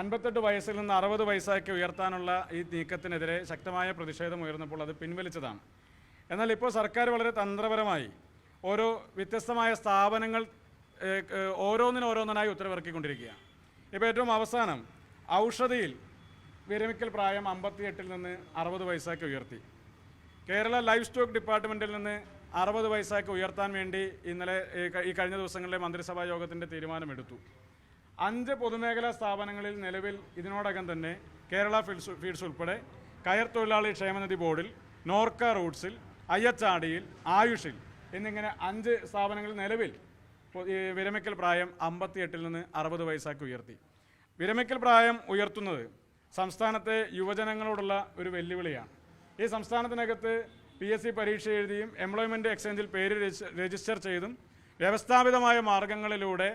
58 വയസ്സിൽ നിന്ന് 60 വയസ്സാക്കി ഉയർത്താനുള്ള ഈ നീക്കത്തിനെതിരെ ശക്തമായ പ്രതിഷേധം ഉയർന്നപ്പോൾ അത് പിൻവലിച്ചതാണ്. എന്നാൽ ഇപ്പോൾ സർക്കാർ വളരെ തന്ത്രപരമായി ഓരോ വ്യത്യസ്തമായ സ്ഥാപനങ്ങൾ ഓരോന്നിനോരോന്നിനായി ഉത്തരവിറക്കിക്കൊണ്ടിരിക്കുകയാണ്. ഇപ്പോൾ ഏറ്റവും അവസാനം ഔഷധിയിൽ വിരമിക്കൽ പ്രായം 58 നിന്ന് 60 വയസ്സാക്കി ഉയർത്തി. കേരള ലൈഫ് സ്റ്റോക്ക് ഡിപ്പാർട്ട്മെൻറ്റിൽ നിന്ന് 60 വയസ്സാക്കി ഉയർത്താൻ വേണ്ടി ഇന്നലെ ഈ കഴിഞ്ഞ ദിവസങ്ങളിലെ മന്ത്രിസഭാ യോഗത്തിൻ്റെ തീരുമാനമെടുത്തു. 5 പൊതുമേഖലാ സ്ഥാപനങ്ങളിൽ നിലവിൽ ഇതിനോടകം തന്നെ കേരള ഫീഡ്സ് ഉൾപ്പെടെ കയർ തൊഴിലാളി ക്ഷേമനിധി ബോർഡിൽ, നോർക്ക റൂട്ട്സിൽ, IHRDയിൽ, ആയുഷിൽ എന്നിങ്ങനെ 5 സ്ഥാപനങ്ങളിൽ നിലവിൽ വിരമിക്കൽ പ്രായം 58 നിന്ന് 60 വയസ്സാക്കി ഉയർത്തി. വിരമിക്കൽ പ്രായം ഉയർത്തുന്നത് സംസ്ഥാനത്തെ യുവജനങ്ങളോടുള്ള ഒരു വെല്ലുവിളിയാണ്. ഈ സംസ്ഥാനത്തിനകത്ത് PSC പരീക്ഷ എഴുതിയും എംപ്ലോയ്മെൻറ്റ് എക്സ്ചേഞ്ചിൽ പേര് രജിസ്റ്റർ ചെയ്തും വ്യവസ്ഥാപിതമായ മാർഗങ്ങളിലൂടെ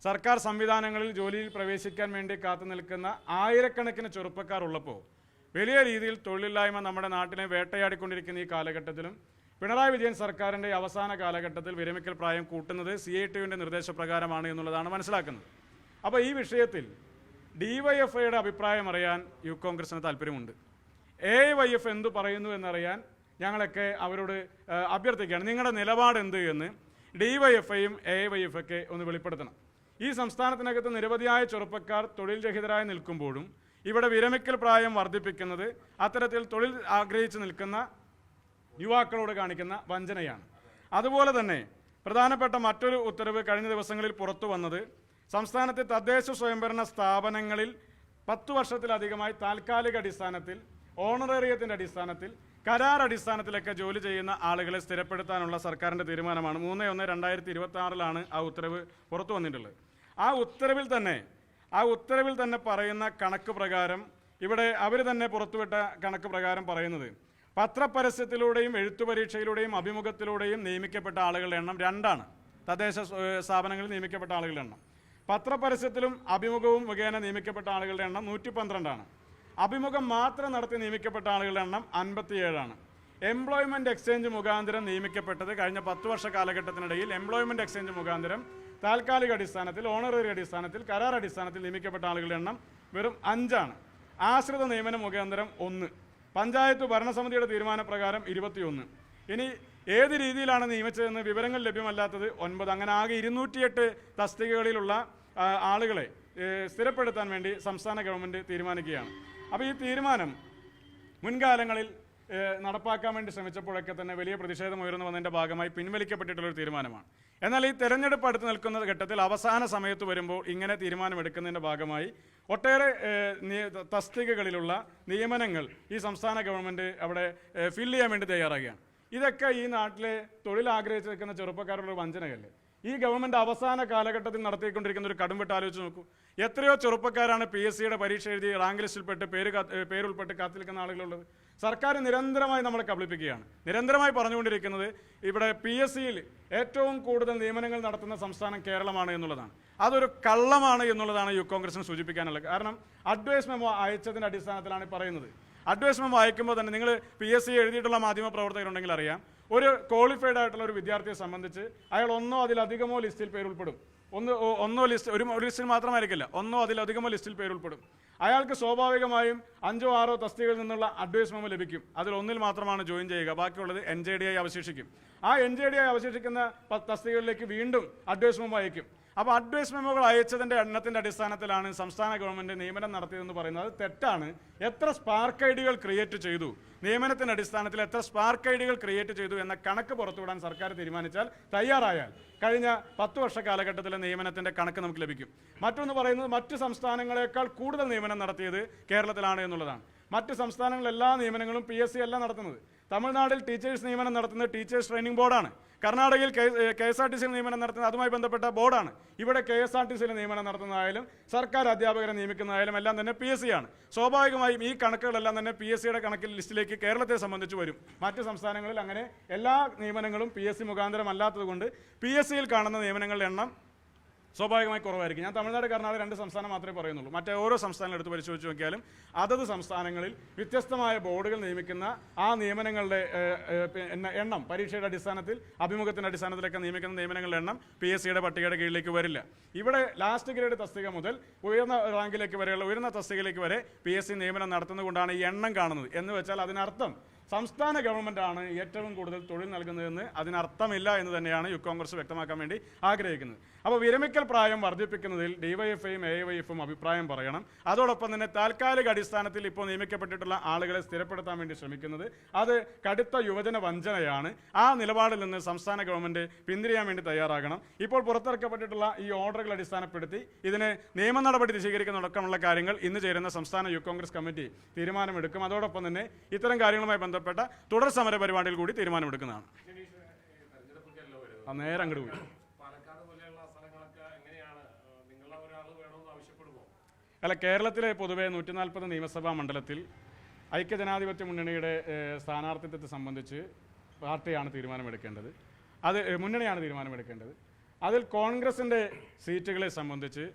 സർക്കാർ സംവിധാനങ്ങളിൽ ജോലിയിൽ പ്രവേശിക്കാൻ വേണ്ടി കാത്തു നിൽക്കുന്ന ആയിരക്കണക്കിന് ചെറുപ്പക്കാർ ഉള്ളപ്പോൾ വലിയ രീതിയിൽ തൊഴിലില്ലായ്മ നമ്മുടെ നാട്ടിനെ വേട്ടയാടിക്കൊണ്ടിരിക്കുന്ന ഈ കാലഘട്ടത്തിലും പിണറായി വിജയൻ സർക്കാരിൻ്റെ അവസാന കാലഘട്ടത്തിൽ വിരമിക്കൽ പ്രായം കൂട്ടുന്നത് CITUവിൻ്റെ നിർദ്ദേശപ്രകാരമാണ് എന്നുള്ളതാണ് മനസ്സിലാക്കുന്നത്. അപ്പോൾ ഈ വിഷയത്തിൽ DYFIയുടെ അഭിപ്രായം അറിയാൻ യൂത്ത് കോൺഗ്രസിന് താല്പര്യമുണ്ട്. AYF എന്തു പറയുന്നു എന്നറിയാൻ ഞങ്ങളൊക്കെ അവരോട് അഭ്യർത്ഥിക്കുകയാണ്. നിങ്ങളുടെ നിലപാട് എന്ത് എന്ന് DYFIയും AYF ഒക്കെ ഒന്ന് വെളിപ്പെടുത്തണം. ഈ സംസ്ഥാനത്തിനകത്ത് നിരവധിയായ ചെറുപ്പക്കാർ തൊഴിൽ രഹിതരായി നിൽക്കുമ്പോഴും ഇവിടെ വിരമിക്കൽ പ്രായം വർദ്ധിപ്പിക്കുന്നത് അത്തരത്തിൽ തൊഴിൽ ആഗ്രഹിച്ച് നിൽക്കുന്ന യുവാക്കളോട് കാണിക്കുന്ന വഞ്ചനയാണ്. അതുപോലെ തന്നെ പ്രധാനപ്പെട്ട മറ്റൊരു ഉത്തരവ് കഴിഞ്ഞ ദിവസങ്ങളിൽ പുറത്തു വന്നത് സംസ്ഥാനത്തെ തദ്ദേശ സ്വയംഭരണ സ്ഥാപനങ്ങളിൽ 10 വർഷത്തിലധികമായി താൽക്കാലിക അടിസ്ഥാനത്തിൽ, ഓണറേറിയത്തിൻ്റെ അടിസ്ഥാനത്തിൽ, കരാർ അടിസ്ഥാനത്തിലൊക്കെ ജോലി ചെയ്യുന്ന ആളുകളെ സ്ഥിരപ്പെടുത്താനുള്ള സർക്കാരിൻ്റെ തീരുമാനമാണ്. 3/1/2026 ആ ഉത്തരവ് പുറത്തു വന്നിട്ടുള്ളത്. ആ ഉത്തരവിൽ തന്നെ പറയുന്ന കണക്ക് പ്രകാരം, ഇവിടെ അവർ തന്നെ പുറത്തുവിട്ട കണക്ക് പ്രകാരം പറയുന്നത് പത്രപരസ്യത്തിലൂടെയും എഴുത്തുപരീക്ഷയിലൂടെയും അഭിമുഖത്തിലൂടെയും നിയമിക്കപ്പെട്ട ആളുകളുടെ എണ്ണം 2ആണ്. തദ്ദേശ സ്ഥാപനങ്ങളിൽ നിയമിക്കപ്പെട്ട ആളുകളുടെ എണ്ണം. പത്രപരസ്യത്തിലും അഭിമുഖവും മുഖേന നിയമിക്കപ്പെട്ട ആളുകളുടെ എണ്ണം 112ആണ്. അഭിമുഖം മാത്രം നടത്തി നിയമിക്കപ്പെട്ട ആളുകളുടെ എണ്ണം 57ആണ്. എംപ്ലോയ്മെൻറ്റ് എക്സ്ചേഞ്ച് മുഖാന്തരം നിയമിക്കപ്പെട്ടത് കഴിഞ്ഞ 10 വർഷ കാലഘട്ടത്തിനിടയിൽ എംപ്ലോയ്മെൻറ്റ് എക്സ്ചേഞ്ച് മുഖാന്തരം താൽക്കാലിക അടിസ്ഥാനത്തിൽ, ഓണററി അടിസ്ഥാനത്തിൽ, കരാർ അടിസ്ഥാനത്തിൽ നിയമിക്കപ്പെട്ട ആളുകളുടെ എണ്ണം വെറും 5ആണ്. ആശ്രിത നിയമനം മുഖാന്തരം 1. പഞ്ചായത്ത് ഭരണസമിതിയുടെ തീരുമാനപ്രകാരം 21. ഇനി ഏത് രീതിയിലാണ് നിയമിച്ചതെന്ന് വിവരങ്ങൾ ലഭ്യമല്ലാത്തത് 9. അങ്ങനെ ആകെ 208 തസ്തികകളിലുള്ള ആളുകളെ സ്ഥിരപ്പെടുത്താൻ വേണ്ടി സംസ്ഥാന ഗവൺമെൻറ് തീരുമാനിക്കുകയാണ്. അപ്പോൾ ഈ തീരുമാനം മുൻകാലങ്ങളിൽ നടപ്പാക്കാൻ വേണ്ടി ശ്രമിച്ചപ്പോഴൊക്കെ തന്നെ വലിയ പ്രതിഷേധം ഉയർന്നു വന്നതിൻ്റെ ഭാഗമായി പിൻവലിക്കപ്പെട്ടിട്ടുള്ളൊരു തീരുമാനങ്ങൾ. എന്നാൽ ഈ തെരഞ്ഞെടുപ്പ് അടുത്ത് നിൽക്കുന്ന ഘട്ടത്തിൽ അവസാന സമയത്ത് വരുമ്പോൾ ഇങ്ങനെ തീരുമാനമെടുക്കുന്നതിൻ്റെ ഭാഗമായി ഒട്ടേറെ തസ്തികകളിലുള്ള നിയമനങ്ങൾ ഈ സംസ്ഥാന ഗവൺമെൻറ് അവിടെ ഫില്ല് ചെയ്യാൻ വേണ്ടി തയ്യാറാകുകയാണ്. ഇതൊക്കെ ഈ നാട്ടിലെ തൊഴിൽ ആഗ്രഹിച്ച് നിൽക്കുന്ന ചെറുപ്പക്കാരുടെ വഞ്ചനയല്ലേ? ഈ ഗവൺമെൻറ് അവസാന കാലഘട്ടത്തിൽ നടത്തിക്കൊണ്ടിരിക്കുന്ന ഒരു കടുംവെട്ട് ആലോചിച്ച് നോക്കൂ. എത്രയോ ചെറുപ്പക്കാരാണ് PSCയുടെ പരീക്ഷ എഴുതി റാങ്ക് ലിസ്റ്റിൽപ്പെട്ട് പേരുൾപ്പെട്ട് കാത്തിരിക്കുന്ന ആളുകളുള്ളത്. സർക്കാർ നിരന്തരമായി നമ്മളെ കബളിപ്പിക്കുകയാണ്. നിരന്തരമായി പറഞ്ഞുകൊണ്ടിരിക്കുന്നത് ഇവിടെ PSCയിൽ ഏറ്റവും കൂടുതൽ നിയമനങ്ങൾ നടത്തുന്ന സംസ്ഥാനം കേരളമാണ് എന്നുള്ളതാണ്. അതൊരു കള്ളമാണ് എന്നുള്ളതാണ് യൂത്ത് കോൺഗ്രസിന് സൂചിപ്പിക്കാനുള്ളത്. കാരണം അഡ്വൈസ് മെമ്മോ അയച്ചതിൻ്റെ അടിസ്ഥാനത്തിലാണ് പറയുന്നത്. അഡ്വൈസ് മെമ്മോ അയക്കുമ്പോൾ തന്നെ നിങ്ങൾ PSC എഴുതിയിട്ടുള്ള മാധ്യമ പ്രവർത്തകരുണ്ടെങ്കിൽ അറിയാം, ഒരു ക്വാളിഫൈഡ് ആയിട്ടുള്ള ഒരു വിദ്യാർത്ഥിയെ സംബന്ധിച്ച് അയാൾ ഒന്നോ അതിലധികമോ ലിസ്റ്റിൽ പേരുൾപ്പെടും. ഒന്നോ ലിസ്റ്റ് ഒരു ലിസ്റ്റിൽ മാത്രമായിരിക്കില്ല, ഒന്നോ അതിലധികമോ ലിസ്റ്റിൽ പേരുൾപ്പെടും. അയാൾക്ക് സ്വാഭാവികമായും 5ഓ 6ഓ തസ്തികയിൽ നിന്നുള്ള അഡ്വൈസ് മെമ്മോ ലഭിക്കും. അതിലൊന്നിൽ മാത്രമാണ് ജോയിൻ ചെയ്യുക, ബാക്കിയുള്ളത് NJDയായി അവശേഷിക്കും. ആ NJDയായി അവശേഷിക്കുന്ന തസ്തികകളിലേക്ക് വീണ്ടും അഡ്വൈസ് മെമ്മോ അയക്കും. അപ്പോൾ അഡ്വൈസ് മെമ്മോകൾ അയച്ചതിൻ്റെ എണ്ണത്തിൻ്റെ അടിസ്ഥാനത്തിലാണ് സംസ്ഥാന ഗവൺമെൻറ് നിയമനം നടത്തിയതെന്ന് പറയുന്നത്. അത് തെറ്റാണ്. എത്ര സ്പാർക്ക് ഐഡികൾ ക്രിയേറ്റ് ചെയ്തു, നിയമനത്തിൻ്റെ അടിസ്ഥാനത്തിൽ എത്ര സ്പാർക്ക് ഐഡികൾ ക്രിയേറ്റ് ചെയ്തു എന്ന കണക്ക് പുറത്തുവിടാൻ സർക്കാർ തീരുമാനിച്ചാൽ, തയ്യാറായാൽ കഴിഞ്ഞ 10 വർഷ കാലഘട്ടത്തിലെ നിയമനത്തിൻ്റെ കണക്ക് നമുക്ക് ലഭിക്കും. മറ്റൊന്ന് പറയുന്നത് മറ്റ് സംസ്ഥാനങ്ങളെക്കാൾ കൂടുതൽ നിയമനം നടത്തിയത് കേരളത്തിലാണ് എന്നുള്ളതാണ്. മറ്റ് സംസ്ഥാനങ്ങളിൽ എല്ലാ നിയമനങ്ങളും PSC അല്ല നടത്തുന്നത്. തമിഴ്നാട്ടിൽ ടീച്ചേഴ്സ് നിയമനം നടത്തുന്നത് ടീച്ചേഴ്സ് ട്രെയിനിങ് ബോർഡാണ്. കർണാടകയിൽ KSRTCയിൽ നിയമനം നടത്തുന്നത് അതുമായി ബന്ധപ്പെട്ട ബോർഡാണ്. ഇവിടെ KSRTCയിൽ നിയമനം നടത്തുന്നതായാലും സർക്കാർ അധ്യാപകരെ നിയമിക്കുന്നതായാലും എല്ലാം തന്നെ PSC ആണ്. സ്വാഭാവികമായും ഈ കണക്കുകളെല്ലാം തന്നെ PSCയുടെ കണക്കിൽ ലിസ്റ്റിലേക്ക് കേരളത്തെ സംബന്ധിച്ച് വരും. മറ്റ് സംസ്ഥാനങ്ങളിൽ അങ്ങനെ എല്ലാ നിയമനങ്ങളും PSC മുഖാന്തരം അല്ലാത്തതുകൊണ്ട് PSCയിൽ കാണുന്ന നിയമനങ്ങളുടെ എണ്ണം സ്വാഭാവികമായി കുറവായിരിക്കും. ഞാൻ തമിഴ്നാട് കർണാടക 2 സംസ്ഥാനം മാത്രമേ പറയുന്നുള്ളൂ. മറ്റേ ഓരോ സംസ്ഥാനങ്ങൾ എടുത്ത് പരിശോധിച്ച് നോക്കിയാലും അതത് സംസ്ഥാനങ്ങളിൽ വ്യത്യസ്തമായ ബോർഡുകൾ നിയമിക്കുന്ന ആ നിയമനങ്ങളുടെ എണ്ണം പരീക്ഷയുടെ അടിസ്ഥാനത്തിൽ അഭിമുഖത്തിൻ്റെ അടിസ്ഥാനത്തിലൊക്കെ നിയമിക്കുന്ന നിയമനങ്ങളുടെ എണ്ണം PSCയുടെ പട്ടികയുടെ കീഴിലേക്ക് വരില്ല. ഇവിടെ ലാസ്റ്റ് ഗ്രേഡ് തസ്തിക മുതൽ ഉയർന്ന റാങ്കിലേക്ക് വരെയുള്ള ഉയർന്ന തസ്തികയിലേക്ക് വരെ PSC നിയമനം നടത്തുന്നതുകൊണ്ടാണ് ഈ എണ്ണം കാണുന്നത്. എന്ന് വെച്ചാൽ അതിനർത്ഥം സംസ്ഥാന ഗവൺമെൻറ്റാണ് ഏറ്റവും കൂടുതൽ തൊഴിൽ നൽകുന്നതെന്ന് അതിനർത്ഥമില്ല എന്ന് തന്നെയാണ് യൂത്ത് കോൺഗ്രസ് വ്യക്തമാക്കാൻ വേണ്ടി ആഗ്രഹിക്കുന്നത്. അപ്പോൾ വിരമിക്കൽ പ്രായം വർദ്ധിപ്പിക്കുന്നതിൽ DYFIയും AYFും അഭിപ്രായം പറയണം. അതോടൊപ്പം തന്നെ താൽക്കാലിക അടിസ്ഥാനത്തിൽ ഇപ്പോൾ നിയമിക്കപ്പെട്ടിട്ടുള്ള ആളുകളെ സ്ഥിരപ്പെടുത്താൻ വേണ്ടി ശ്രമിക്കുന്നത് അത് കടുത്ത യുവജന വഞ്ചനയാണ്. ആ നിലപാടിൽ നിന്ന് സംസ്ഥാന ഗവൺമെൻറ് പിന്തിരിയാൻ വേണ്ടി തയ്യാറാകണം. ഇപ്പോൾ പുറത്തിറക്കപ്പെട്ടിട്ടുള്ള ഈ ഓർഡറുകൾ അടിസ്ഥാനപ്പെടുത്തി ഇതിന് നിയമ നടപടി സ്വീകരിക്കുന്നതടക്കമുള്ള കാര്യങ്ങൾ ഇന്ന് ചേരുന്ന സംസ്ഥാന യൂത്ത് കോൺഗ്രസ് കമ്മിറ്റി തീരുമാനമെടുക്കും. അതോടൊപ്പം തന്നെ ഇത്തരം കാര്യങ്ങളുമായി ബന്ധപ്പെട്ട തുടർ സമര പരിപാടിയിൽ കൂടി തീരുമാനമെടുക്കുന്നതാണ്. നേരെ അങ്ങോട്ട് പോയി. അല്ല, കേരളത്തിലെ പൊതുവെ 140 നിയമസഭാ മണ്ഡലത്തിൽ ഐക്യജനാധിപത്യ മുന്നണിയുടെ സ്ഥാനാർത്ഥിത്വത്തെ സംബന്ധിച്ച് പാർട്ടിയാണ് തീരുമാനമെടുക്കേണ്ടത്. മുന്നണിയാണ് തീരുമാനമെടുക്കേണ്ടത്. അതിൽ കോൺഗ്രസിൻ്റെ സീറ്റുകളെ സംബന്ധിച്ച്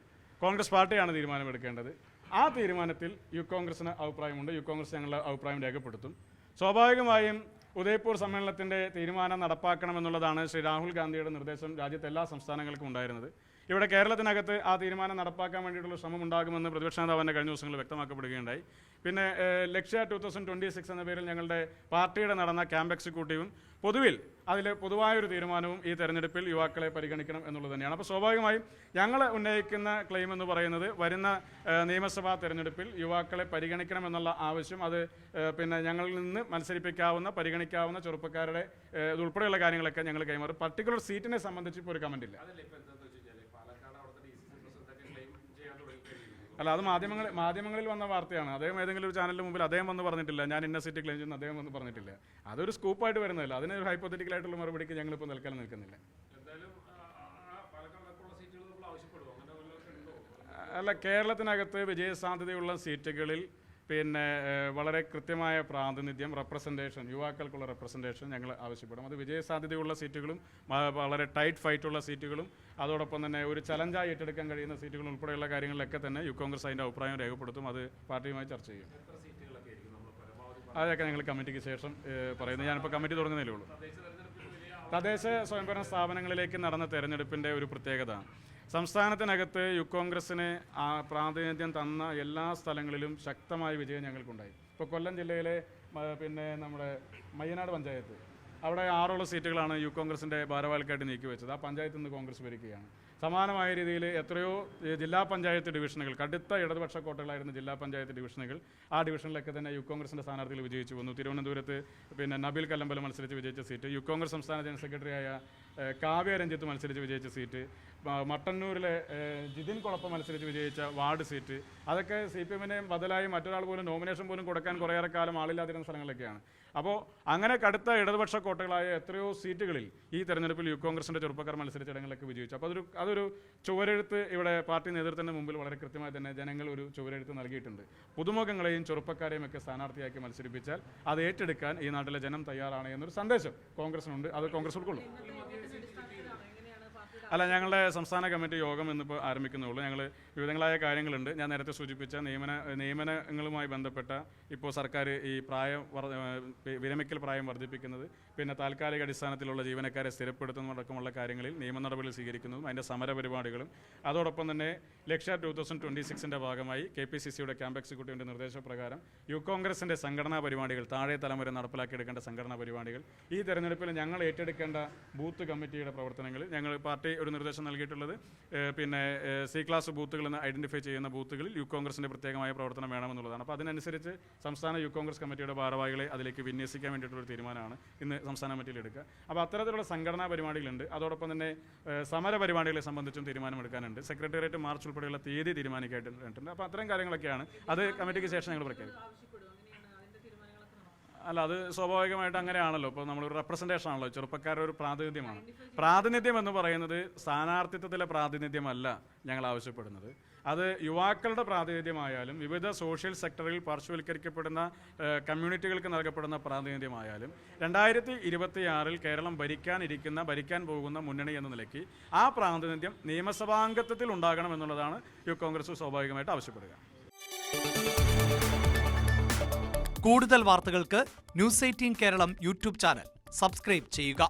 കോൺഗ്രസ് പാർട്ടിയാണ് തീരുമാനമെടുക്കേണ്ടത്. ആ തീരുമാനത്തിൽ യൂത്ത് കോൺഗ്രസിന് അഭിപ്രായമുണ്ട്. യൂത്ത് കോൺഗ്രസ് ഞങ്ങളുടെ അഭിപ്രായം രേഖപ്പെടുത്തും. സ്വാഭാവികമായും ഉദയ്പൂർ സമ്മേളനത്തിൻ്റെ തീരുമാനം നടപ്പാക്കണമെന്നുള്ളതാണ് ശ്രീ രാഹുൽ ഗാന്ധിയുടെ നിർദ്ദേശം രാജ്യത്തെ എല്ലാ സംസ്ഥാനങ്ങൾക്കും ഉണ്ടായിരുന്നത്. ഇവിടെ കേരളത്തിനകത്ത് ആ തീരുമാനം നടപ്പാക്കാൻ വേണ്ടിയിട്ടുള്ള ശ്രമം ഉണ്ടാകുമെന്ന് പ്രതിപക്ഷ നേതാവ് തന്നെ കഴിഞ്ഞ ദിവസങ്ങളിൽ വ്യക്തമാക്കപ്പെടുകയുണ്ടായി. പിന്നെ ലക്ഷ്യ 2026 എന്ന പേരിൽ ഞങ്ങളുടെ പാർട്ടിയുടെ നടന്ന ക്യാമ്പ് എക്സിക്യൂട്ടീവും പൊതുവിൽ അതിൽ പൊതുവായൊരു തീരുമാനവും ഈ തെരഞ്ഞെടുപ്പിൽ യുവാക്കളെ പരിഗണിക്കണം എന്നുള്ളത് തന്നെയാണ്. അപ്പോൾ സ്വാഭാവികമായും ഞങ്ങൾ ഉന്നയിക്കുന്ന ക്ലെയിം എന്ന് പറയുന്നത് വരുന്ന നിയമസഭാ തെരഞ്ഞെടുപ്പിൽ യുവാക്കളെ പരിഗണിക്കണം എന്നുള്ള ആവശ്യം അത് പിന്നെ ഞങ്ങളിൽ നിന്ന് മത്സരിപ്പിക്കാവുന്ന പരിഗണിക്കാവുന്ന ചെറുപ്പക്കാരുടെ ഇതുൾപ്പെടെയുള്ള കാര്യങ്ങളൊക്കെ ഞങ്ങൾ കൈമാറും. പർട്ടിക്കുലർ സീറ്റിനെ സംബന്ധിച്ച് ഇപ്പോൾ ഒരു കമൻ്റ് ഇല്ല. അല്ല, അത് മാധ്യമങ്ങളിൽ വന്ന വാർത്തയാണ്. അദ്ദേഹം ഏതെങ്കിലും ഒരു ചാനലിന് മുമ്പിൽ അദ്ദേഹം വന്ന് പറഞ്ഞിട്ടില്ല ഞാൻ ഇന്ന സീറ്റ് ക്ലെയിം ചെയ്യുന്നു അദ്ദേഹം വന്ന് പറഞ്ഞിട്ടില്ല. അതൊരു സ്കൂപ്പായിട്ട് വരുന്നതല്ല. അതിനൊരു ഹൈപ്പോത്തറ്റിക്കലായിട്ടുള്ള മറുപടിക്ക് ഞങ്ങളിപ്പോൾ നിൽക്കാൻ നിൽക്കുന്നില്ല. അല്ല, കേരളത്തിനകത്ത് വിജയസാധ്യതയുള്ള സീറ്റുകളിൽ പിന്നെ വളരെ കൃത്യമായ പ്രാതിനിധ്യം റെപ്രസെൻറ്റേഷൻ യുവാക്കൾക്കുള്ള റെപ്രസെൻറ്റേഷൻ ഞങ്ങൾ ആവശ്യപ്പെടും. അത് വിജയസാധ്യതയുള്ള സീറ്റുകളും വളരെ ടൈറ്റ് ഫൈറ്റുള്ള സീറ്റുകളും അതോടൊപ്പം തന്നെ ഒരു ചലഞ്ചായി ഏറ്റെടുക്കാൻ കഴിയുന്ന സീറ്റുകളും ഉൾപ്പെടെയുള്ള കാര്യങ്ങളിലൊക്കെ തന്നെ യൂത്ത് കോൺഗ്രസ് അതിൻ്റെ അഭിപ്രായം രേഖപ്പെടുത്തും. അത് പാർട്ടിയുമായി ചർച്ച ചെയ്യും. അതൊക്കെ ഞങ്ങൾ കമ്മിറ്റിക്ക് ശേഷം പറയുന്നത്. ഞാനിപ്പോൾ കമ്മിറ്റി തുടങ്ങുന്നതേ ഉള്ളൂ. തദ്ദേശ സ്വയംഭരണ സ്ഥാപനങ്ങളിലേക്ക് നടന്ന തെരഞ്ഞെടുപ്പിൻ്റെ ഒരു പ്രത്യേകത സംസ്ഥാനത്തിനകത്ത് യൂത്ത് കോൺഗ്രസ്സിന് പ്രാതിനിധ്യം തന്ന എല്ലാ സ്ഥലങ്ങളിലും ശക്തമായ വിജയം ഞങ്ങൾക്കുണ്ടായി. ഇപ്പോൾ കൊല്ലം ജില്ലയിലെ പിന്നെ നമ്മുടെ മയ്യനാട് പഞ്ചായത്ത് അവിടെ 6 സീറ്റുകളാണ് യൂത്ത് കോൺഗ്രസിൻ്റെ ഭാരവാഹികൾക്കായിട്ട് നീക്കിവെച്ചത്. ആ പഞ്ചായത്ത് നിന്ന് കോൺഗ്രസ് ഭരിക്കുകയാണ്. സമാനമായ രീതിയിൽ എത്രയോ ജില്ലാ പഞ്ചായത്ത് ഡിവിഷനുകൾ കടുത്ത ഇടതുപക്ഷ കോട്ടകളായിരുന്ന ജില്ലാ പഞ്ചായത്ത് ഡിവിഷനുകൾ ആ ഡിവിഷനിലൊക്കെ തന്നെ യൂത്ത് കോൺഗ്രസിൻ്റെ സ്ഥാനാർത്ഥികൾ വിജയിച്ചു വന്നു. തിരുവനന്തപുരത്ത് പിന്നെ നബീൽ കല്ലമ്പലം മത്സരിച്ച് വിജയിച്ച സീറ്റ്, യൂത്ത് കോൺഗ്രസ് സംസ്ഥാന ജനറൽ സെക്രട്ടറിയായ കാവ്യ രഞ്ജിത്ത് മത്സരിച്ച് വിജയിച്ച സീറ്റ്, മട്ടന്നൂരിലെ ജിതിൻ കുളപ്പം മത്സരിച്ച് വിജയിച്ച വാർഡ് സീറ്റ്, അതൊക്കെ CPMനെ ബദലായി മറ്റൊരാൾ പോലും നോമിനേഷൻ പോലും കൊടുക്കാൻ കുറേയേറെ കാലം ആളില്ലാതിരുന്ന സ്ഥലങ്ങളിലൊക്കെയാണ്. അപ്പോൾ അങ്ങനെ കടുത്ത ഇടതുപക്ഷ കോട്ടകളായ എത്രയോ സീറ്റുകളിൽ ഈ തെരഞ്ഞെടുപ്പിൽ യൂത്ത് കോൺഗ്രസിൻ്റെ ചെറുപ്പക്കാർ മത്സരിച്ച ഇടങ്ങളിലൊക്കെ വിജയിച്ചു. അപ്പോൾ അതൊരു ചുവരെഴുത്ത് ഇവിടെ പാർട്ടി നേതൃത്വത്തിൻ്റെ മുമ്പിൽ വളരെ കൃത്യമായി തന്നെ ജനങ്ങൾ ഒരു ചുവരെഴുത്ത് നൽകിയിട്ടുണ്ട്. പുതുമുഖങ്ങളെയും ചെറുപ്പക്കാരെയും ഒക്കെ സ്ഥാനാർത്ഥിയാക്കി മത്സരിപ്പിച്ചാൽ അത് ഏറ്റെടുക്കാൻ ഈ നാട്ടിലെ ജനം തയ്യാറാണ് എന്നൊരു സന്ദേശം കോൺഗ്രസിനുണ്ട്. അത് കോൺഗ്രസ് ഉൾക്കൊള്ളും. അല്ല, ഞങ്ങളുടെ സംസ്ഥാന കമ്മിറ്റി യോഗം ഇന്നിപ്പോൾ ആരംഭിക്കുന്നുള്ളൂ. ഞങ്ങൾ വിവിധങ്ങളായ കാര്യങ്ങളുണ്ട്. ഞാൻ നേരത്തെ സൂചിപ്പിച്ച നിയമനങ്ങളുമായി ബന്ധപ്പെട്ട ഇപ്പോൾ സർക്കാർ ഈ വിരമിക്കൽ പ്രായം വർദ്ധിപ്പിക്കുന്നത്, പിന്നെ താൽക്കാലിക അടിസ്ഥാനത്തിലുള്ള ജീവനക്കാരെ സ്ഥിരപ്പെടുത്തുന്നതടക്കമുള്ള കാര്യങ്ങളിൽ നിയമ നടപടികൾ സ്വീകരിക്കുന്നതും അതിൻ്റെ സമര പരിപാടികളും, അതോടൊപ്പം തന്നെ ലക്ഷ്യ 2026ൻ്റെ ഭാഗമായി KPCCയുടെ ക്യാമ്പ് എക്സിക്യൂട്ടീവിൻ്റെ നിർദ്ദേശപ്രകാരം യൂത്ത് കോൺഗ്രസിൻ്റെ സംഘടനാ പരിപാടികൾ, താഴെ തലം വരെ നടപ്പിലാക്കിയെടുക്കേണ്ട സംഘടനാ പരിപാടികൾ, ഈ തെരഞ്ഞെടുപ്പിൽ ഞങ്ങൾ ഏറ്റെടുക്കേണ്ട ബൂത്ത് കമ്മിറ്റിയുടെ പ്രവർത്തനങ്ങൾ ഞങ്ങൾ പാർട്ടി ഒരു നിർദ്ദേശം നൽകിയിട്ടുള്ളത്. പിന്നെ C ക്ലാസ് ബൂത്തുകൾ എന്ന് ഐഡൻറ്റിഫൈ ചെയ്യുന്ന ബൂത്തുകളിൽ യൂത്ത് കോൺഗ്രസിൻ്റെ പ്രത്യേകമായ പ്രവർത്തനം വേണമെന്നുള്ളതാണ്. അപ്പോൾ അതിനനുസരിച്ച് സംസ്ഥാന യൂത്ത് കോൺഗ്രസ് കമ്മിറ്റിയുടെ ഭാരവാഹികളെ അതിലേക്ക് വിന്യസിക്കാൻ വേണ്ടിയിട്ടുള്ള തീരുമാനമാണ് ഇന്ന് സംസ്ഥാന കമ്മിറ്റിയിൽ എടുക്കുക. അപ്പോൾ അത്തരത്തിലുള്ള സംഘടനാ പരിപാടികളുണ്ട്. അതോടൊപ്പം തന്നെ സമര പരിപാടികളെ സംബന്ധിച്ചും തീരുമാനമെടുക്കാനുണ്ട്. സെക്രട്ടേറിയറ്റ് മാർച്ച് ഉൾപ്പെടെയുള്ള തീയതി തീരുമാനിക്കായിട്ടുണ്ട്. അപ്പോൾ അത്തരം കാര്യങ്ങളൊക്കെയാണ്. അത് കമ്മിറ്റിക്ക് ശേഷം ഞങ്ങൾ പ്രഖ്യാപിക്കും. അല്ല, അത് സ്വാഭാവികമായിട്ട് അങ്ങനെയാണല്ലോ. ഇപ്പോൾ നമ്മളൊരു റെപ്രസെൻറ്റേഷൻ ആണല്ലോ, ചെറുപ്പക്കാരുടെ ഒരു പ്രാതിനിധ്യമാണ്. പ്രാതിനിധ്യം എന്ന് പറയുന്നത് സ്ഥാനാർത്ഥിത്വത്തിലെ പ്രാതിനിധ്യമല്ല ഞങ്ങൾ ആവശ്യപ്പെടുന്നത്. അത് യുവാക്കളുടെ പ്രാതിനിധ്യമായാലും വിവിധ സോഷ്യൽ സെക്ടറിൽ പാർശ്വവൽക്കരിക്കപ്പെടുന്ന കമ്മ്യൂണിറ്റികൾക്ക് നൽകപ്പെടുന്ന പ്രാതിനിധ്യമായാലും 2026 കേരളം ഭരിക്കാൻ പോകുന്ന മുന്നണി എന്ന നിലയ്ക്ക് ആ പ്രാതിനിധ്യം നിയമസഭാംഗത്വത്തിൽ ഉണ്ടാകണം എന്നുള്ളതാണ് യൂത്ത് കോൺഗ്രസ് സ്വാഭാവികമായിട്ട് ആവശ്യപ്പെടുക. കൂടുതൽ വാർത്തകൾക്ക് News 18 Keralam YouTube channel subscribe ചെയ്യുക.